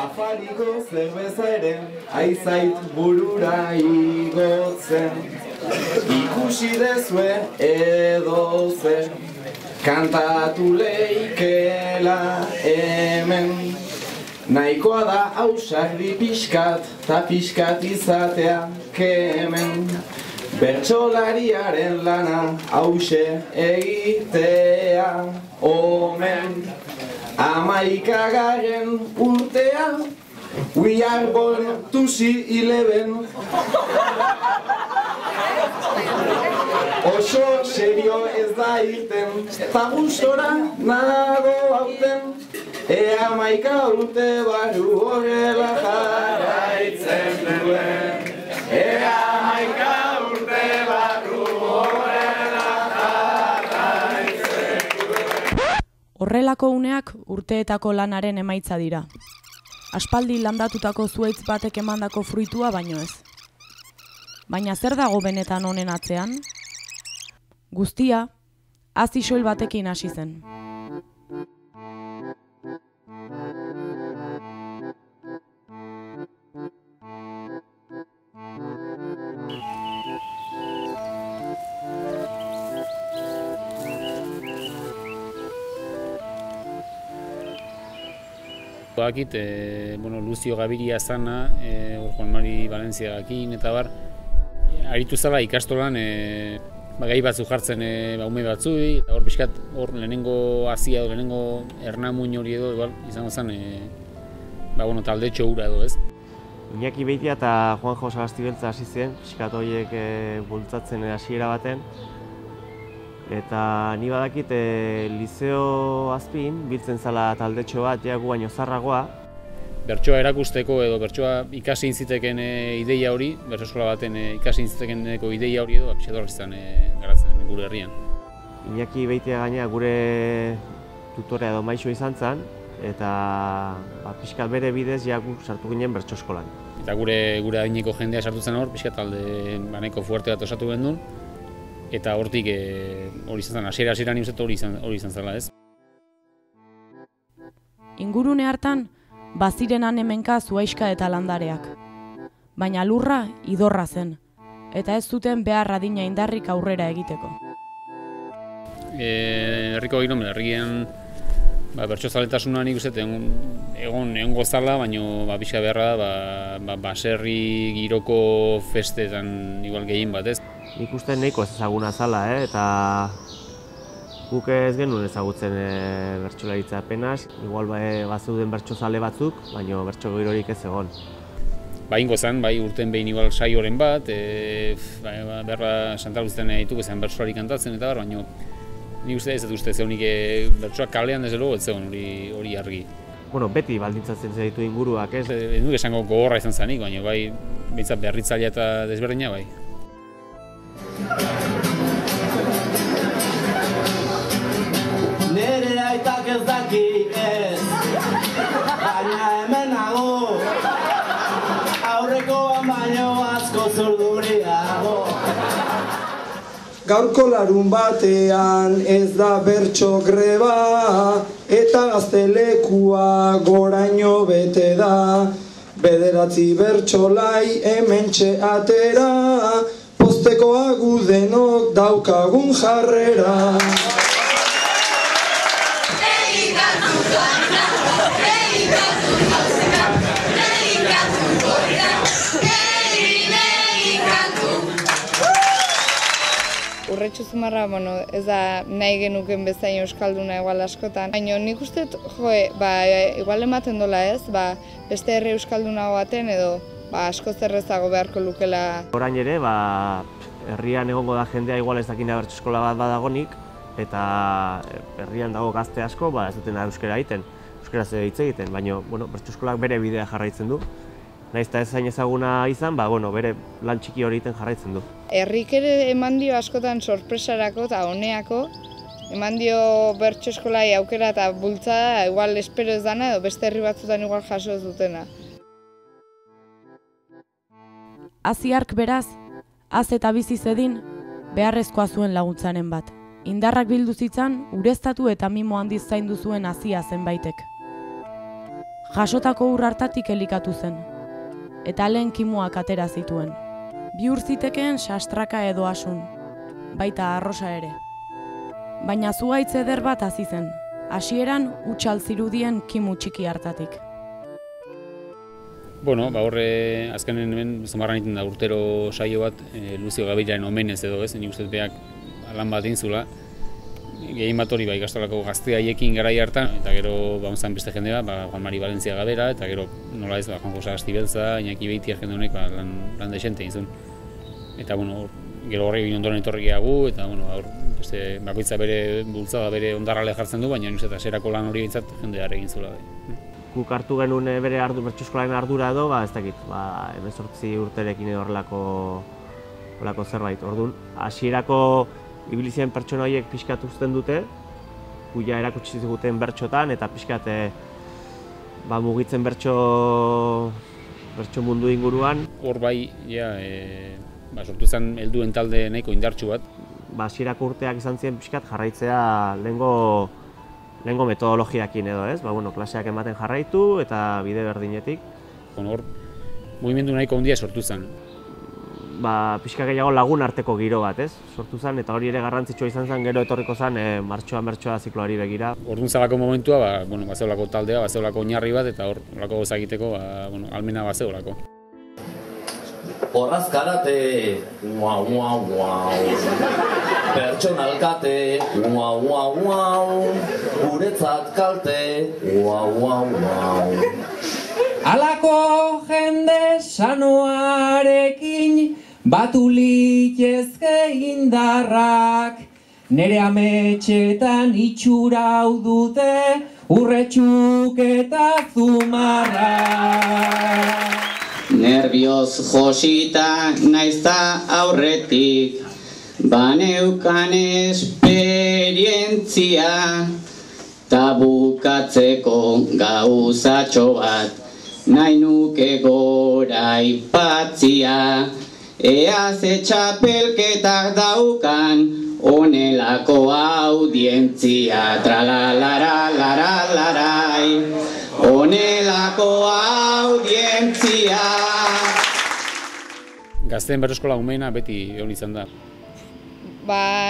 Afariko zerbeza ere, aizait burura igotzen. Ikusi dezue edo zer, kantatu leikela hemen. Nahikoa da ausardi pixkat, ta pixkat izatea kemen. Bertsolariaren lana hause egitea omen. 11. urtea, we are born to see 11. Oso serio ez da irten, eta gustora nago hauten. Ea 11 urte barru horrela jarraitzen duen. Ea 11 urte barru horrela jarraitzen duen. Horrelako uneak urteetako lanaren emaitza dira. Aspaldi landatutako zuhaitz batek emandako fruitua baino ez. Baina zer dago benetan honen atzean? Guztia, hazi soil batekin hasi zen. Bakit, Lucio Gaviria zana, Juan Mari Valentziagakin eta bar, aritu zala ikastolan gai batzu jartzen ume batzui, eta hor pixkat hor lehenengo hazia edo lehenengo ernamuin hori edo izango zen taldetxo hura edo ez. Iñaki Beitia eta Juanjo Sagastibeltza hasi zen, pixkat horiek bultzatzen hasiera baten. Eta ni badakit Liceo Azpin biltzen zala taldetxo bat, gu baino zarragoa. Bertsoa erakusteko edo bertsoa ikasi intziteken ideia hori, bertso eskola baten ikasi intzitekeko ideia hori edo pixetorrak izan garatzen gure herrian. Iñaki Beitia gainea gure tutorea edo maixo izan zen, eta pixkat bere bidez sartu ginen bertso eskolan. Eta gure adineko jendea sartu zen hor, pixkat talde baneko fuerte bat osatu gendun. Eta hortik hori izan zen, hasiera ni uste hori izan zela, ez? Ingurune hartan, baziren hemenka zuhaixka eta landareak. Baina lurra idorra zen, eta ez zuten behar adina indarrik aurrera egiteko. Herriko giron, herrien bertsozaletasuna nik uste egon gozala, baina pixka beharra da baserri giroko festetan igual gehien bat, ez? Nik uste nahiko ez ezaguna zala, eta guk ez genuen ezagutzen bertsolaritza apenas. Igual bazeuden bertsozale batzuk, baina bertso girorik ez egon. Ingo zen, urten behin igual saioren bat, berra Santa Luzten dituko zen bertsolari kantatzen eta baina nik uste ez uste zeunik bertsoak kalean ez dugu ez zegoen hori argi. Beti baldintzatzen zaitu inguruak, ez? Ez duk esango gogorra izan zanik, baina behintzat berritzailea eta desberdina bai. Nere aitak ez daki ez, baina hemen nago, aurrekoan baino asko zurduriago. Gaurko larun batean ez da bertso greba, eta gaztelekua goraino bete da. 9 bertsolai hementxe atera, poztekoa gu denok daukagun jarrera. Urretxu Zumarra, ez da nahi genuken bezain euskalduna igual askotan. Baina nik uste, igual ematen dola ez, beste herri euskalduna baten edo asko zerrezago beharko lukela. Orain ere, herrian egongo da jendea igual ez dakina bertso eskola bat badagonik, eta herrian dago gazte asko, ez dutena euskara egiten, euskaraz hitz egiten, baina bertso eskolak bere bidea jarraitzen du. Nahiz eta ez zain ezaguna izan, bere lan txiki hori egiten jarraitzen du. Herrik ere eman dio askotan sorpresarako eta honeako, eman dio bertso eskolai aukera eta bultzada, igual espero ez dana edo beste herri batzutan igual jaso ez dutena. Aziark beraz, az eta bizi zedin, beharrezkoa zuen laguntzaren bat. Indarrak bildu zitzan, ureztatu eta mimo handiz zaindu zuen hazia zenbaitek. Jasotako ur hartatik elikatu zen, eta lehen kimuak atera zituen. Bihur zitekeen sastraka edo asun, baita arrosa ere. Baina zuhaitz eder bat hasi zen, hasieran hutsal zirudien kimu txiki hartatik. Bueno, horre azkenen hemen Zamarran egiten da urtero saio bat Luzio Gabiriaren omenez edo ez, nik uste beak lan bat intzula. Gehien bat hori ikastolako gazte haiekin garai hartan, eta gero zen beste jende bat, Juan Mari Valentzia Gabera, eta gero nola ez, Juan Jose Astibeltza, Iñaki Beitia jende honek lan desente izun. Eta gero horri egin ondoren etorri gehiago, eta bakoitza bere bultzada, bere ondarrale jartzen du, baina eta zerako lan hori bintzat jendeare egin zula. Guk hartu genuen bere bertso eskolaren ardura edo, ez dakit, 18 urterekin edo horrelako zerbait. Orduan, hasierako ibilizien pertsona horiek pixkat uzten dute, guia erakutsi ziguten bertxotan, eta pixkat mugitzen bertso mundu inguruan. Hor sortu zen helduen talde nahiko indartsu bat. Hasierako urteak izan ziren pixkat jarraitzea lehengo metodologiakin edo, ez? Klaseak ematen jarraitu eta bide berdinetik. Hor, mugimendu nahiko handia sortu zen. Pixka gehiago lagun arteko giro bat, ez? Sortu zen, eta hori ere garrantzitsua izan zen, gero etorriko zen martxoa zikloari begira. Orduan zelako momentua, bazeolako taldea, bazeolako oinarri bat, eta hor olako gozakiteko, almena bazeolako. Horraz karate, guau, guau, guau. Pertsonalkate, guau, guau, guau. Guretzat kalte, guau, guau, guau. Halako jende sanoarekin batu litezke indarrak, nere ametxetan itxurau dute urretxuk eta zumarrak. Nervioz josita naizta aurretik, baneukan esperientzia, ta bukatzeko gauzatxo bat, nahi nuke gora ipatzia, ea ze txapelketak daukan, onelako audientzia, tralalaralarai, onelako audientzia. Gazteen bertsoeskola umeena beti egon izan da.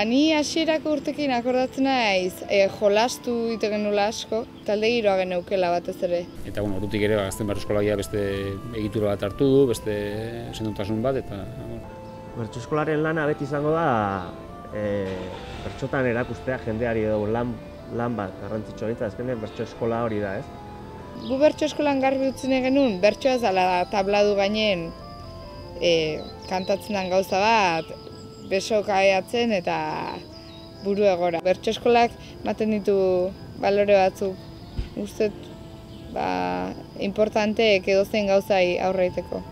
Ni hasierako urtekin akordatzen naiz, jolastu egiten genula asko, talde giroa geneukela batez ere. Eta ordutik ere gazteen bertsoeskola beste egitura bat hartu du, beste sendotasun bat, eta... Bertsoeskolaren lana beti izango da, bertsotan erakustea jendeari edo lan bat garrantzitsua egiten, azkenean bertsoeskola hori da, ez? Gu bertsoeskolan garbi utzen genuen, bertsoa ez dela tabladu gainen kantatzen den gauza bat, beso kaiatzen eta buru egora. Bertsoeskolak ematen ditu balore batzuk, ustez importanteek edozein gauzai aurre egiteko.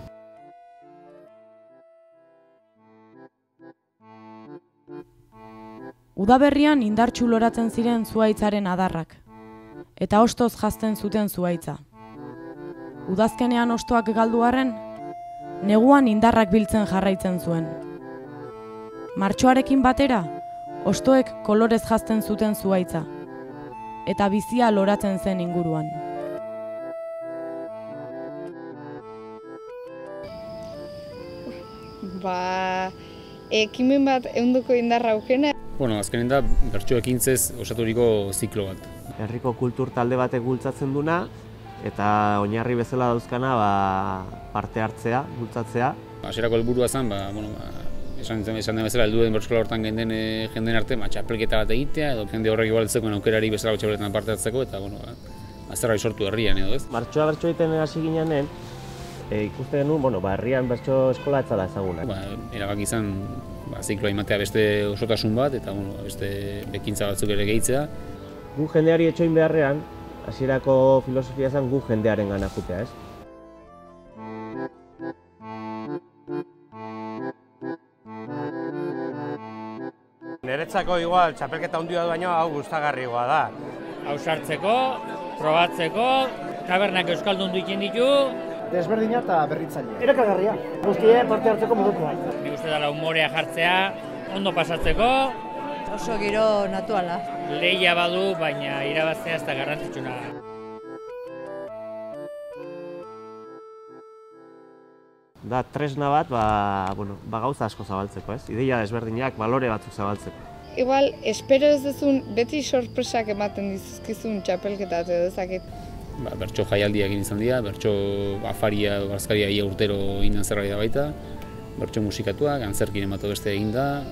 Udaberrian indartsu loratzen ziren zuhaitzaren adarrak, eta ostoz jazten zuten zuhaitza. Udazkenean ostoak galdu arren, neguan indarrak biltzen jarraitzen zuen. Martxoarekin batera, ostoek kolorez jazten zuten zuhaitza, eta bizia loratzen zen inguruan. Ekimen bat ehundoko indarra aukena. Azkenen da bertso ekintzez osaturiko ziklo bat. Herriko kultur talde batek bultzatzen duna, eta oinarri bezala dauzkana parte hartzea, bultzatzea. Hasierako helburua zen, esan den bezala, helduen bertsoeskola hortan genden jenden arte, txapelketa bat egitea, edo jende horrek igualtzeko aukerari bezalako txapelketan parte hartzeko, eta zerbait sortu herrian edo, ez? Martxoa bertso egiten hasi ginean, ikusten genuen, herrian bertso eskola ez zela ezaguna. Erabaki izan zikloa ematea beste osotasun bat, eta beste bekintza batzuk ere gehitzea. Gu jendeari etxoin beharrean, hasierako filosofia zen gu jendearen gana jutea, ez? Niretzako igual, txapelketa handia baino hau gustagarriagoa da. Hau sartzeko, probatzeko, tabernak euskaldun duiken ditu. Desberdina eta berritzailea. Erakagarria, guztie parte hartzeko modukoa. Nik uste dela umorea jartzea, ondo pasatzeko. Oso giro natuala. Lehia badu, baina irabaztea ez da garrantzitsuna. Da tresna bat, gauza asko zabaltzeko, ez? Ideia desberdinak, balore batzuk zabaltzeko. Igual, espero ez duzun, beti sorpresak ematen dizuzkizun txapelketa edo dezaket. Bertso jaialdiak egin izan dira, bertso afaria edo barzkaria ia urtero egin zerbait da baita, bertso musikatuak, antzerkin ematu beste egin da,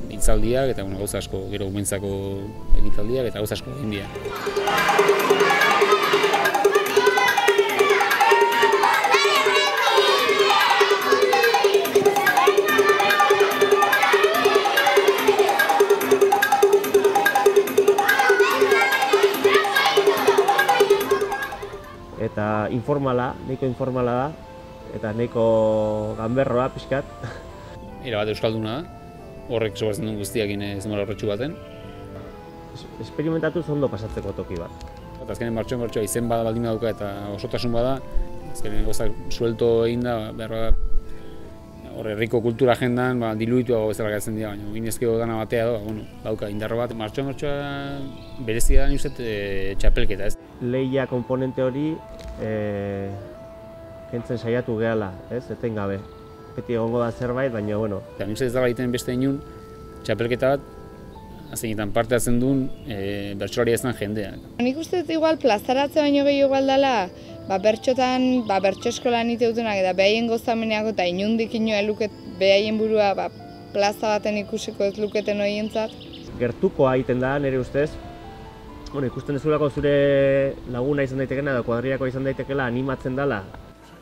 hitzaldiak eta gauza asko, gero umentzako egitaldiak eta gauza asko egin dira. Eta nahiko informala da, eta nahiko ganberroa pixkat. Era bat euskalduna da, horrek sobatzen duen guztiakin ez nola horretxu baten. Esperimentatuz ondo pasatzeko toki bat. Eta azkenen martxoa izen bada baldin badauka eta osotasun bada, azkenen gozak suelto egin da, behar horre herriko kultura agendan diluituago bezala gaitzen dira, baina inezkeo dana batea dauka indarro bat. Martxoa berezia da nuzet txapelketa, ez? Lehia komponente hori kentzen saiatu gehala, ez? Etengabe. Beti egongo da zerbait, baina, Eta nuzet ez dara egiten beste inun, txapelketa bat, azenetan parte hartzen duen bertsolari ezan jendea. Nik uste igual plazaratze baino gehiago igual dela, bertxotan, bertxo eskolan iteutunak eta behaien gozameneako eta inundik inoa luket behaien burua plaza baten ikusiko ez luketen horientzat. Gertukoa egiten da, nire ustez. Ikusten dezulako zure laguna izan daitekena edo kuadriako izan daitekela animatzen dela.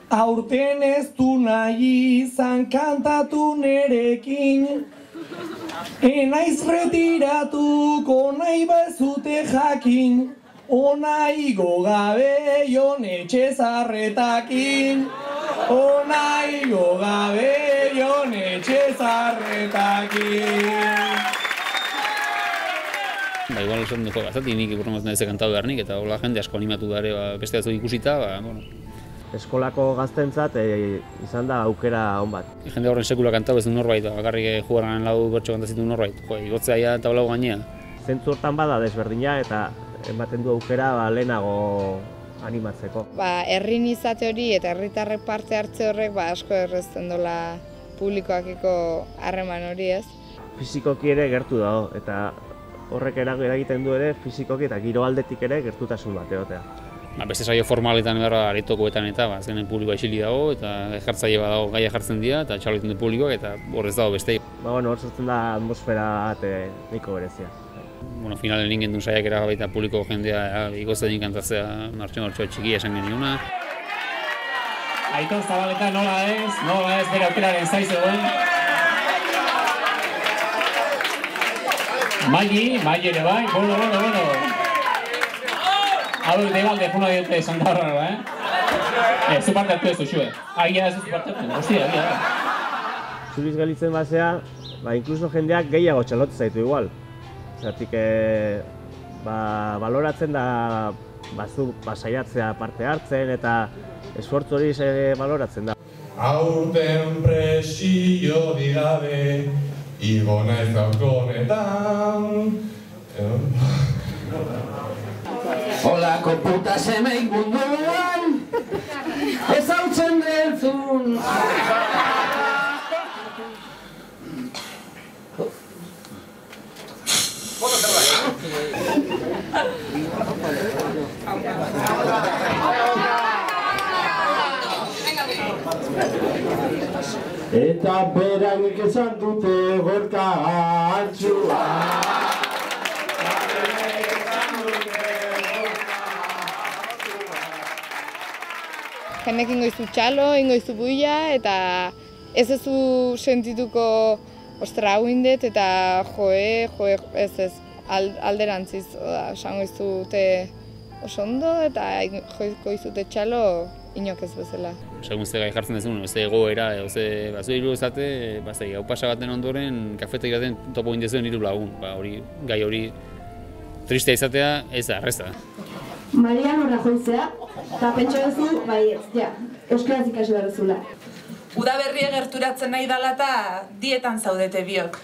Aurten ez du nahi izan kantatu nerekin, enaiz retiratuko nahi bazute jakin, onaigo gabe jon etxezarretakin, onaigo gabe jon etxezarretakin. Igual esan dugu gazati, nik ikurramatzen ez kantatu behar nik, eta hola jende asko animatu dara beste batzuk ikusita, Eskolako gaztentzat izan da aukera hon bat. Jende horren sekula kantatu ez du norbait, bakarrik jugaran lau bertso kantazitu norbait, igotzea ja tablau gainea. Zentzu hortan bada desberdina eta ematen du aukera lehenago animatzeko. Herrin izate hori eta herritarrek parte hartze horrek asko errezten dola publikoakiko harreman hori, ez? Fizikoki ere gertu dago, eta horrek eragiten du ere fizikoki eta giro aldetik ere gertutasun bat egotea. Beste saio formaletan behar aretokoetan eta azkenen publikoa isili dago eta jartzaile bat dago gaia jartzen dira eta txaloiten du publikoak eta horrez dago beste. Hor sortzen da atmosfera bat nahiko berezia. Finalen ingen duen saiakera baita publiko jendea igozten kantatzea martxoa txikia esan geniuna. Aiton Zabaleta nola ez bere aukeraren zaiz egon. Maili ere bai, bueno. Hau debalde juna diote esan da horrela, zu parte hartu ez duxue. Agia ez zu parte hartu, hostia, agia. Zuriz galitzen basea, inkluso jendeak gehiago txalotu zaitu igual. Zergatik, baloratzen da, zu saiatzea parte hartzen eta esfortzu hori baloratzen da. Aurten presio digabe, igo naiz gaurkonetan. Olako puta semeik munduan, ez hautzen delzun. Eta beragik esan dute gorka antxua. Jendeak ingoizu txalo, ingoizu buia, eta ez ezu sentituko ostra hau indet, eta ez alderantziz, esango izute oso ondo, eta joiko izute txalo inok ez bezala. Segun ze gai jartzen dezun, ze egoera, ze hiru ezate, hau pasa baten ondoren, kafetak iraten topo indezuen hiru lagun, gai hori tristea izatea ez da, arreza. Mariano Rajoizea, eta pentsa duzu, euskaraz ikasi behar duzula. Udaberria gerturatzen nahi dela eta dietan zaudete biok.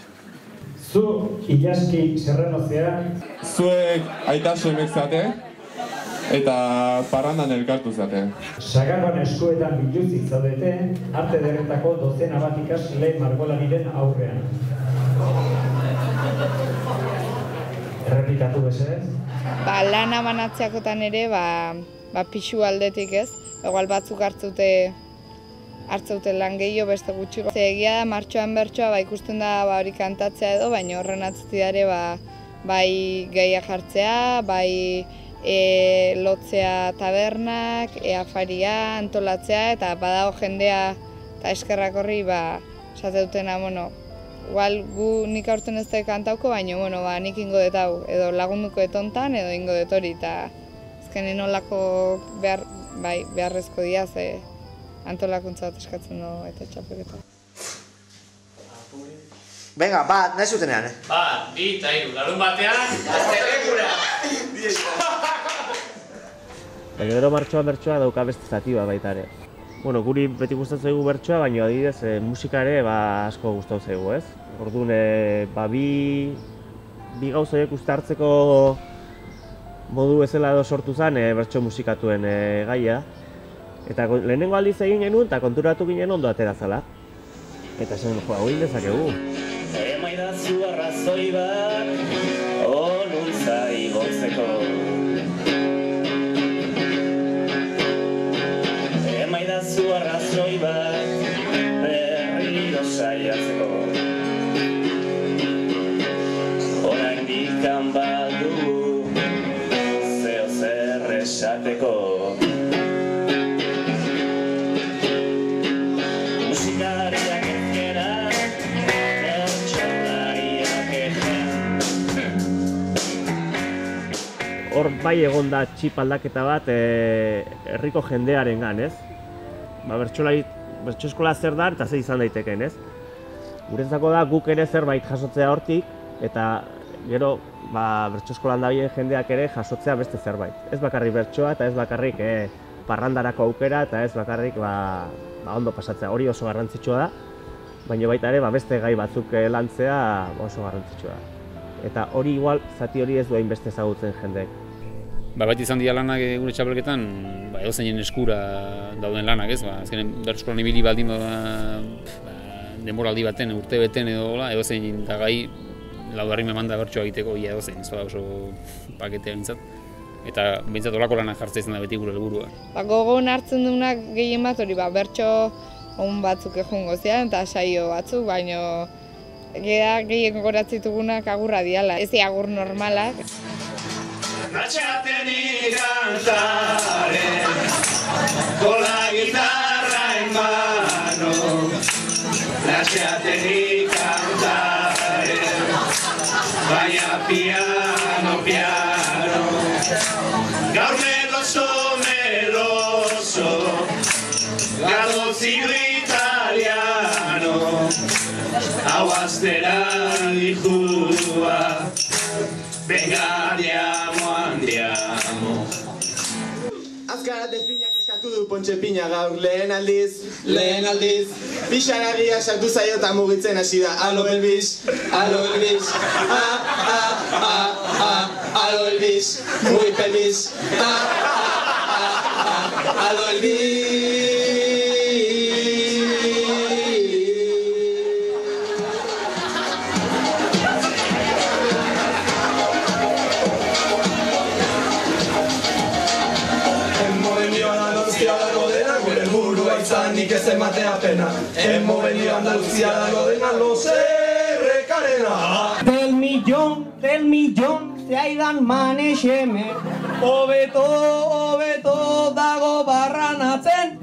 Zu ilaski zerrenozea. Zuek aita semek zate, eta parrandan elkartu zaten. Sagarroan eskuetan biluzik zaudete, arte ederretako dozena bat ikasle margolariren aurrean. Errepikatu bezez? Lana banatzeakotan ere, pixu aldetik ez, igual batzuk hartzeute lan gehiago beste gutxiko. Egia da, martxoan bertsoa ikusten da hori kantatzea edo, baina horren atzetik ere bai gaia jartzea, bai lotzea tabernak, afaria, antolatzea, eta badago jendea eta eskerrak horri esate dutena, igual gu nik aurten ez da kantauko, baina nik ingo dut hau, edo lagunduko etontan, edo ingo dut hori, eta azkenen olako beharrezko dira, ze antolakuntza bat eskatzen dugu eta txapelketa. Venga, bat, nahi zutenean, Bat, bi eta hiru, larun batean, azterrekura! Gero martxoan bertsoa dauka beste zati bat baita ere. Guri beti gustatzen zaigu bertsoa, baina adibidez musika ere asko gustatu zaigu, ez? Orduan, bi gauza horiek uste hartzeko modu bezala edo sortu zen bertso musikatuen gaia. Eta lehenengo aldiz egin genuen eta konturatu ginen ondo atera zala. Eta esan hau egin dezakegu. Emaidazu arrazoi bat, onuntza igotzeko. Emaidazu arrazoi bat, berriro saiatzeko. Oraindik badu, zeo zer esateko. Hor bai egon da txip aldaketa bat herriko jendearengan, ez? Bertso eskola zer da eta zer izan daitekeen, ez? Guretzako da guk ere zerbait jasotzea hortik eta gero bertso eskolan dabilen jendeak ere jasotzea beste zerbait. Ez bakarrik bertsoa eta ez bakarrik parrandarako aukera eta ez bakarrik ondo pasatzea. Hori oso garrantzitsua da, baina baita ere beste gai batzuk lantzea oso garrantzitsua da. Eta hori igual, zati hori ez duain beste ezagutzen jendeek. Bat izan dira lanak gure txapelketan, edozeinen eskura dauden lanak, ez? Azkenen bertso eskolan ibili baldin denboraldi baten, urte beten edozein da gai laudarri memanda bertsoa egiteko edozein, ez da oso paketea bintzat. Eta bintzat olako lanak jartzea izan da beti gure helburua. Gogon hartzen duenak gehien bat hori, bertso on batzuk egongo zian eta saio batzuk, baina gehien goratzitugunak agurra diala, ez agur normalak. Natxaten ikantaren, con la guitarra en mano. Natxaten ikantaren, baina piano, piano. Gaur meloso, gardotziro italiano. Hau astera dijua, venga, andiamo. Azkara definak eskatu du Pontxe Pina gaur lehen aldiz. Pixanagia sartu zaio eta mugitzen hasi da. Alo Elvis, alo Elvis, muy feliz. Alo Elvis. Nik ez ematea pena. Hemos venido a Andalucía a lo de los Carena. Del millón se aidan manexeme. Hobeto dago barranatzen.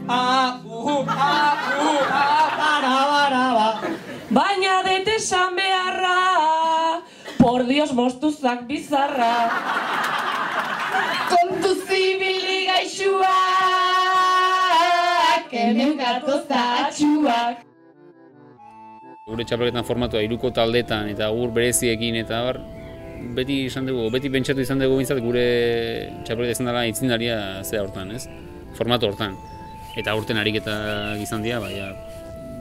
Baina dete esan beharra, por Dios mostuzak bizarra. Kontu zibili gaixua. Hemen gatoza atxuak. Gure txapelketan formatua hiruko taldetan eta bereziekin eta beti pentsatu izan dugu bintzat gure txapelketa izan dela aitzindaria zera hortan, ez? Formatu hortan. Eta aurten ariketak izan dira,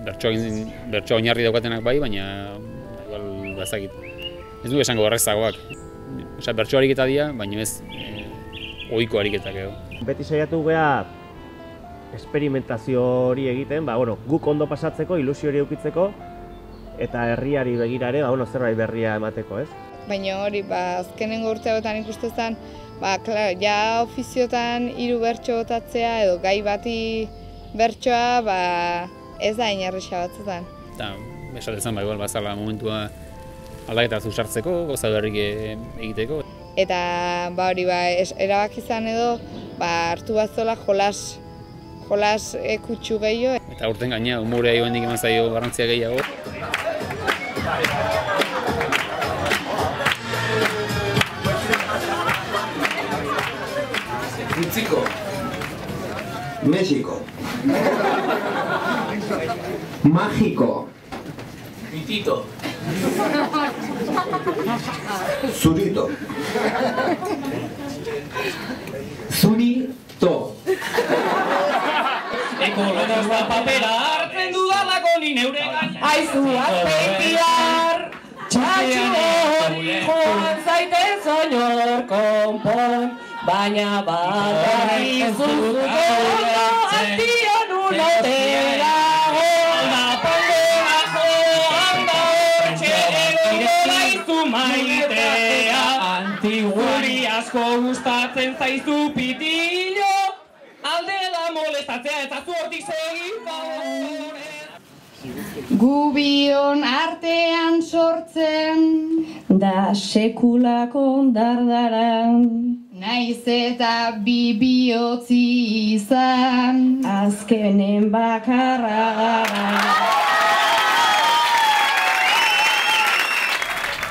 bertsoa oinarri daukatenak bai, baina bazakit. Ez du esango errezagoak. Bertsoa ariketa dira, baina ez ohiko ariketak edo. Beti saiatu gea esperimentazio hori egiten, guk ondo pasatzeko, ilusio hori eukitzeko, eta herriari begira ere, zerbait berria emateko, ez? Baina hori, azkenengo urte hauetan ikusten, ja ofiziotan 3 bertso botatzea edo gai bati bertsoa, ez da inerresa batzutan. Eta, esatezan, igual bazala momentua aldaketa sartzeko, gauza berrik egiteko. Eta, hori, erabak izan edo, hartu bat zola jolas kutsu gehiago. Eta urten gaina, humorea joan dik eman zaio garrantzia gehiago. Mexico. México. Mágico. Pitito. Zurito. Zurito. Ekologoz da papera hartzen dudalako ni neuregan. Aizu azpeitiar, txatxu hori joan zaiten soñor konpon, baina badakizu zuko antion unotera. Onda pongo anda hortxe egongo daizu maitea. Guri asko gustatzen zaizu pitillo, alde da molestatzea eta zu hortik segin. Gubion artean sortzen da sekulako dardaran, naiz eta bi bihotzi izan, azkenen bakarra gara.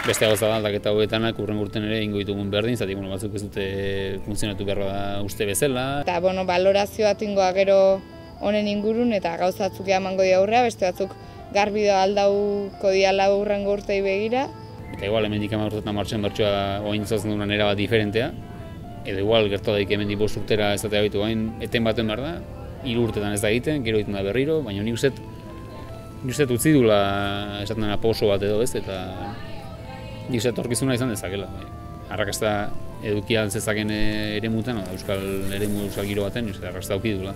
Beste gauza da aldaketa hauetanak urrengo urten ere ingo ditugun berdin, zati batzuk ez dute funtzionatu behar uste bezala. Eta balorazio bat ingoa gero honen ingurun eta gauzatzuk emango di aurrea, beste batzuk garbi aldauko diala urrengo urtei begira. Eta igual hemendik 10 urtetan martxan bertsoa oain zazen dunan erabat diferentea, edo igual gertu daik hemendik 5 urtera ez datea bitu oain eten baten behar da, 3 urtetan ez da egiten, gero egiten da berriro, baina nik uste utzi dula esaten dena poso bat edo ez, eta nik uste etorkizuna izan dezakela. Arrakasta edukia zezaken eremutan, euskal giro baten, arrakasta auki dula.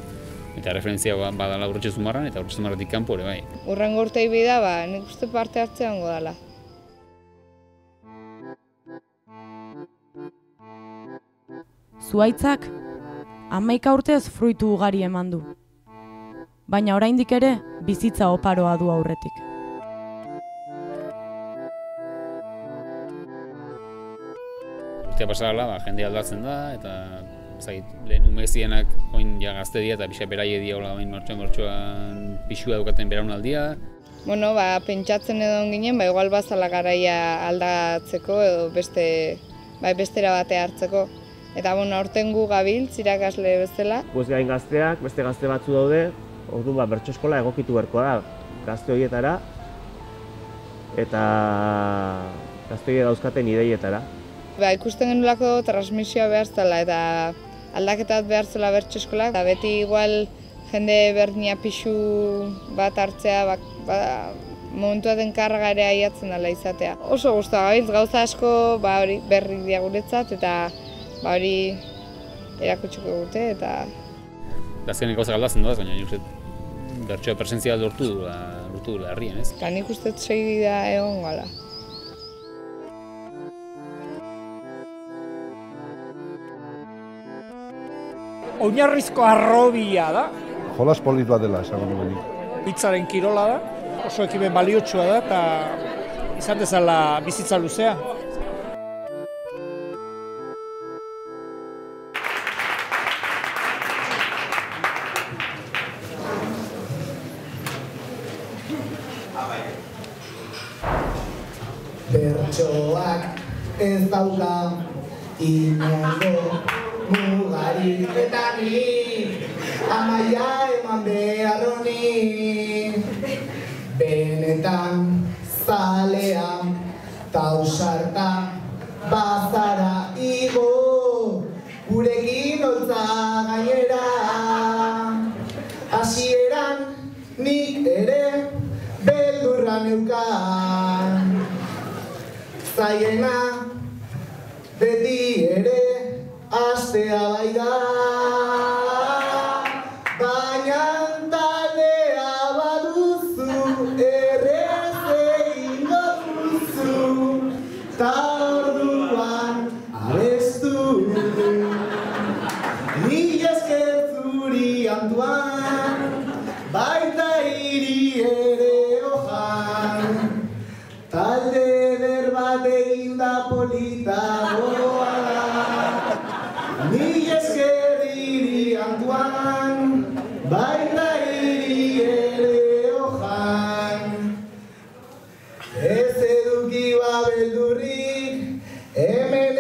Eta referentzia badala Urretxe Zumarran eta Urretxe Zumarratik kanpo ere bai. Urrengo urtei bida, nik uste parte hartzea hongo dela. Zuhaitzak 11 urtez fruitu ugari eman du. Baina oraindik ere bizitza oparoa du aurretik. Urtea pasala, jende aldatzen da eta lehen umezienak oin gazte dira eta pixka beraie dira oin martxoan pixua daukaten beraunaldia. Pentsatzen edo ginen, igual bazala garaia aldatzeko edo bestera batea hartzeko. Eta aurten gu gabiltz irakasle bezala. Guz gain gazteak, beste gazte batzu daude, orduan bertso eskola egokitu beharko da gazte horietara eta gazte horiek dauzkaten ideietara. Ikusten genulako transmisioa behar zela eta aldaketat behar zela bertso eskolak. Beti igual jende berdina pixu bat hartzea, momentu baten karga ere aiatzen dela izatea. Oso guztua gabiltz, gauza asko berrik dira guretzat eta hori erakutsiko dute eta... Azkenek gauza galdatzen doaz, baina nik uste bertsoa presentzia lortu dula herrian, ez? Nik uste segida egon gala. Oinarrizko harrobia da. Jolas polit bat dela, esango dugu. Hitzaren kirola da, oso ekimen baliotsua da eta izan dezala bizitza luzea. Bertsoak ez dauka inongo mugarik eta ni amaia eman behar honi. Benetan zalea tausarta bazara igo gurekin holtza gainera. Hasieran nik ere beldurra neukan. Zaiena beti ere astea baina taldea baduzu, errez egingo duzu, ta orduan abestu. Mila esker zuri Antuan, baita hiri ere Ojan, talde eder bat eginda polita goa da. Mila esker hiri Antuan, baita hiri ere Ojan. Ez eduki babeldurrik, hemen